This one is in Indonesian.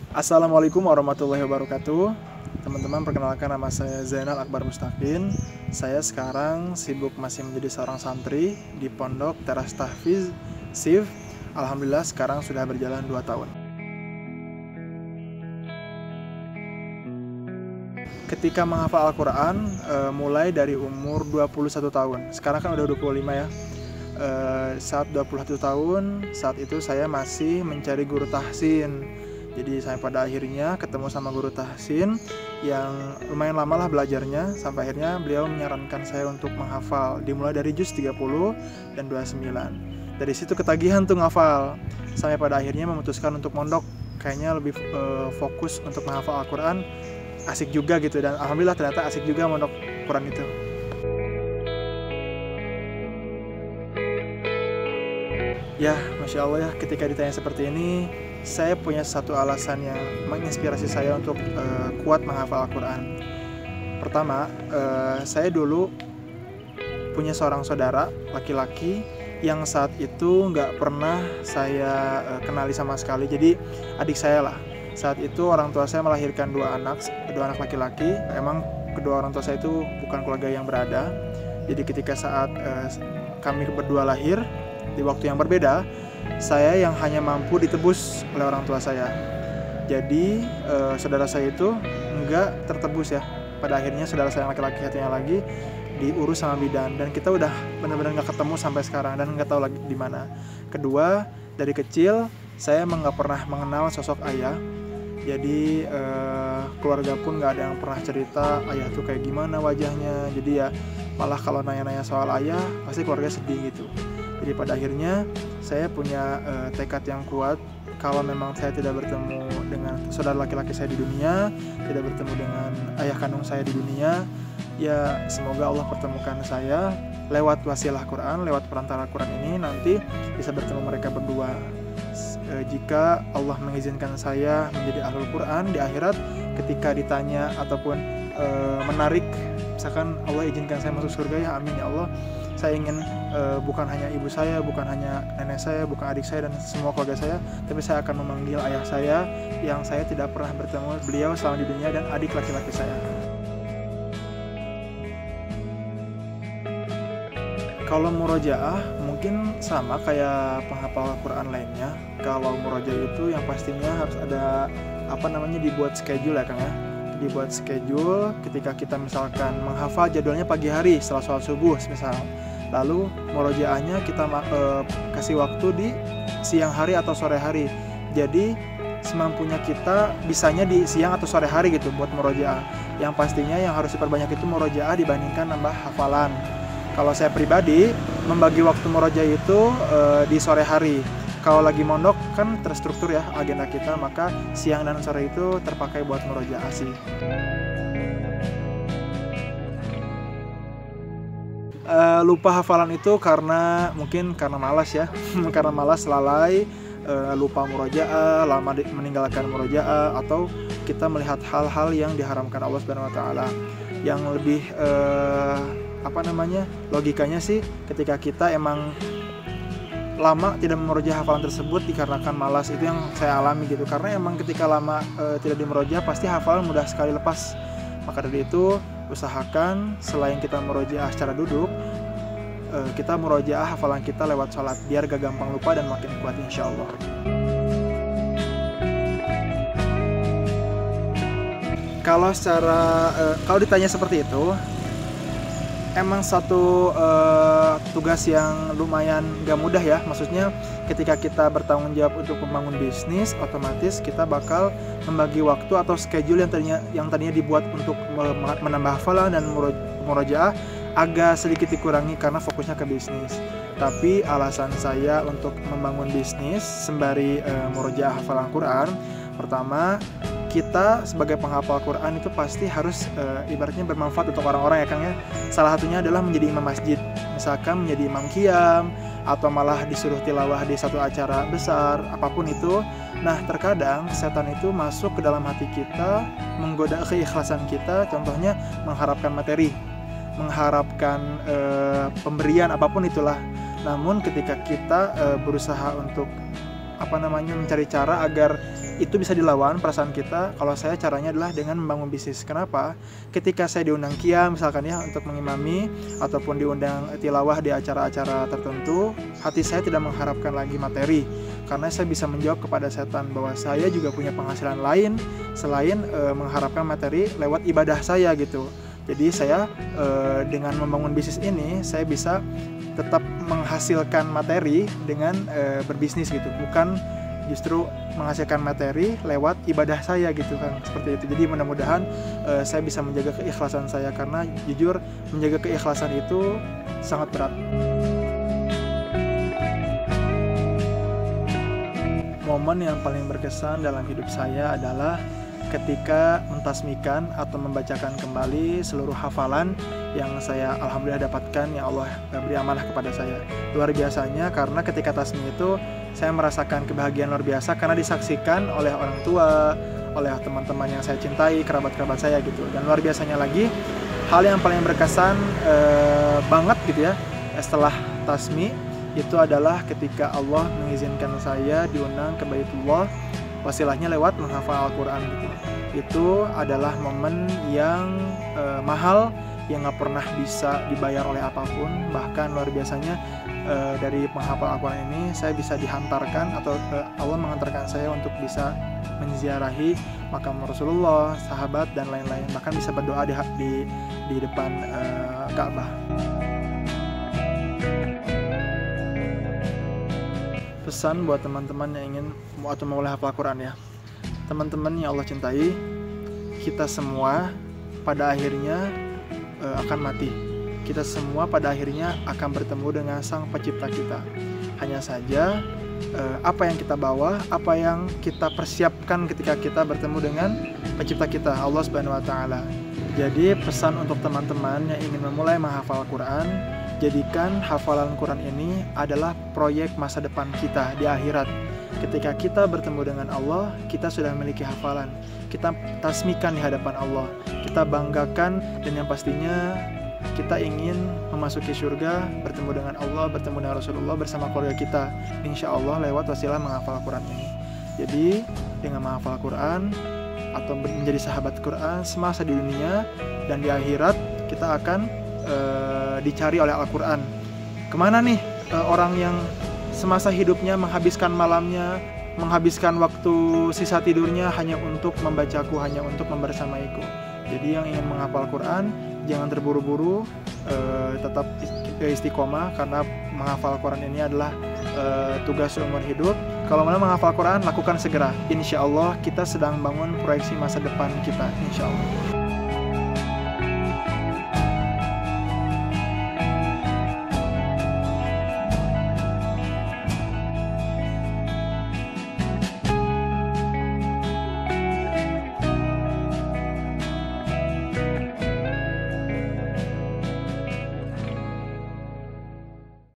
Assalamualaikum warahmatullahi wabarakatuh. Teman-teman, perkenalkan, nama saya Zainal Akbar Mustaqin. Saya sekarang sibuk masih menjadi seorang santri di Pondok Teras Tahfiz SIF. Alhamdulillah sekarang sudah berjalan 2 tahun. Ketika menghafal Al-Quran, mulai dari umur 21 tahun. Sekarang kan udah 25 ya. Saat 21 tahun, saat itu saya masih mencari guru tahsin. Jadi saya pada akhirnya ketemu sama guru tahsin yang lumayan lama lah belajarnya, sampai akhirnya beliau menyarankan saya untuk menghafal, dimulai dari juz 30 dan 29. Dari situ ketagihan tuh ngafal, sampai pada akhirnya memutuskan untuk mondok. Kayaknya lebih fokus untuk menghafal Al-Quran, asik juga gitu, dan alhamdulillah ternyata asik juga mondok Quran itu. Ya, Masya Allah ya, ketika ditanya seperti ini, saya punya satu alasan yang menginspirasi saya untuk kuat menghafal Al-Quran. Pertama, saya dulu punya seorang saudara laki-laki yang saat itu nggak pernah saya kenali sama sekali. Jadi adik saya lah. Saat itu orang tua saya melahirkan dua anak laki-laki. Emang kedua orang tua saya itu bukan keluarga yang berada. Jadi ketika saat kami berdua lahir, di waktu yang berbeda, saya yang hanya mampu ditebus oleh orang tua saya. Jadi saudara saya itu nggak tertebus ya. Pada akhirnya saudara saya yang laki-laki satunya lagi diurus sama bidan, dan kita udah benar-benar nggak ketemu sampai sekarang dan nggak tahu lagi di mana. Kedua, dari kecil saya emang nggak pernah mengenal sosok ayah. Jadi keluarga pun nggak ada yang pernah cerita ayah tuh kayak gimana wajahnya. Jadi ya malah kalau nanya-nanya soal ayah pasti keluarga sedih gitu. Jadi pada akhirnya saya punya tekad yang kuat, kalau memang saya tidak bertemu dengan saudara laki-laki saya di dunia, tidak bertemu dengan ayah kandung saya di dunia, ya semoga Allah pertemukan saya lewat wasilah Quran, lewat perantara Quran ini nanti bisa bertemu mereka berdua. Jika Allah mengizinkan saya menjadi ahlul Quran di akhirat, ketika ditanya ataupun menarik, misalkan Allah izinkan saya masuk surga, ya amin ya Allah, saya ingin bukan hanya ibu saya, bukan hanya nenek saya, bukan adik saya dan semua keluarga saya, tapi saya akan memanggil ayah saya yang saya tidak pernah bertemu beliau selama di dunia, dan adik laki-laki saya. Kalau murojaah mungkin sama kayak penghafal Quran lainnya. Kalau murojaah itu yang pastinya harus ada dibuat schedule ya Kang ya. Dibuat schedule ketika kita misalkan menghafal jadwalnya pagi hari setelah sholat subuh misal. Lalu murojaahnya kita kasih waktu di siang hari atau sore hari. Jadi semampunya kita bisanya di siang atau sore hari gitu buat murojaah. Yang pastinya yang harus diperbanyak itu murojaah dibandingkan nambah hafalan. Kalau saya pribadi membagi waktu murojaah itu di sore hari. Kalau lagi mondok kan terstruktur ya agenda kita, maka siang dan sore itu terpakai buat murojaah sih. Lupa hafalan itu mungkin karena malas ya. Karena malas, lalai, lupa murojaah, lama meninggalkan murojaah, atau kita melihat hal-hal yang diharamkan Allah Subhanahu wa taala. Yang lebih logikanya sih ketika kita emang lama tidak memurojaah hafalan tersebut dikarenakan malas, itu yang saya alami gitu. Karena emang ketika lama tidak dimurojaah pasti hafalan mudah sekali lepas. Maka dari itu usahakan selain kita murojaah secara duduk, kita murojaah hafalan kita lewat sholat biar gak gampang lupa dan makin kuat insya Allah. Kalau ditanya seperti itu, emang satu tugas yang lumayan gak mudah ya. Maksudnya ketika kita bertanggung jawab untuk membangun bisnis, otomatis kita bakal membagi waktu atau schedule yang tadinya dibuat untuk menambah hafalan dan murojaah agak sedikit dikurangi karena fokusnya ke bisnis. Tapi alasan saya untuk membangun bisnis sembari murojaah hafalan Quran, pertama, kita sebagai penghafal Quran itu pasti harus ibaratnya bermanfaat untuk orang-orang ya Kang ya. Salah satunya adalah menjadi imam masjid, misalkan menjadi imam qiyam, atau malah disuruh tilawah di satu acara besar, apapun itu. Nah terkadang setan itu masuk ke dalam hati kita, menggoda keikhlasan kita, contohnya mengharapkan materi, mengharapkan pemberian apapun itulah. Namun ketika kita berusaha untuk mencari cara agar itu bisa dilawan perasaan kita. Kalau saya caranya adalah dengan membangun bisnis. Kenapa? Ketika saya diundang qiyam misalkan ya untuk mengimami ataupun diundang tilawah di acara-acara tertentu, hati saya tidak mengharapkan lagi materi, karena saya bisa menjawab kepada setan bahwa saya juga punya penghasilan lain selain mengharapkan materi lewat ibadah saya gitu. Jadi saya dengan membangun bisnis ini saya bisa tetap menghasilkan materi dengan berbisnis gitu, bukan justru menghasilkan materi lewat ibadah saya gitu kan, seperti itu. Jadi mudah-mudahan saya bisa menjaga keikhlasan saya, karena jujur menjaga keikhlasan itu sangat berat. Momen yang paling berkesan dalam hidup saya adalah ketika mentasmikan atau membacakan kembali seluruh hafalan yang saya alhamdulillah dapatkan, yang Allah beri amanah kepada saya. Luar biasanya, karena ketika tasmi itu saya merasakan kebahagiaan luar biasa karena disaksikan oleh orang tua, oleh teman-teman yang saya cintai, kerabat-kerabat saya gitu. Dan luar biasanya lagi, hal yang paling berkesan banget gitu ya setelah tasmi itu adalah ketika Allah mengizinkan saya diundang ke Baitullah, wasilahnya lewat menghafal Al-Quran gitu. Itu adalah momen yang mahal, yang gak pernah bisa dibayar oleh apapun. Bahkan luar biasanya dari menghafal Al-Quran ini saya bisa dihantarkan atau Allah mengantarkan saya untuk bisa menziarahi makam Rasulullah, sahabat dan lain-lain. Bahkan bisa berdoa di depan Ka'bah. Pesan buat teman-teman yang ingin atau mulai hafal Al-Quran ya. Teman-teman yang Allah cintai, kita semua pada akhirnya akan mati. Kita semua pada akhirnya akan bertemu dengan Sang Pencipta kita. Hanya saja apa yang kita bawa, apa yang kita persiapkan ketika kita bertemu dengan Pencipta kita, Allah Subhanahu wa Ta'ala. Jadi pesan untuk teman-teman yang ingin memulai menghafal Al-Quran, jadikan hafalan Quran ini adalah proyek masa depan kita di akhirat. Ketika kita bertemu dengan Allah, kita sudah memiliki hafalan. Kita tasmikan di hadapan Allah. Kita banggakan, dan yang pastinya kita ingin memasuki surga, bertemu dengan Allah, bertemu dengan Rasulullah bersama keluarga kita. Insya Allah lewat wasilah menghafal Quran ini. Jadi dengan menghafal Quran atau menjadi sahabat Quran semasa di dunia dan di akhirat, kita akan dicari oleh Al-Quran. Kemana nih orang yang semasa hidupnya menghabiskan malamnya, menghabiskan waktu sisa tidurnya hanya untuk membacaku, hanya untuk membersamaiku. Jadi yang ingin menghafal Quran, jangan terburu-buru, tetap istiqomah, karena menghafal Quran ini adalah tugas seumur hidup. Kalau mau menghafal Quran, lakukan segera. Insya Allah kita sedang bangun proyeksi masa depan kita, insya Allah.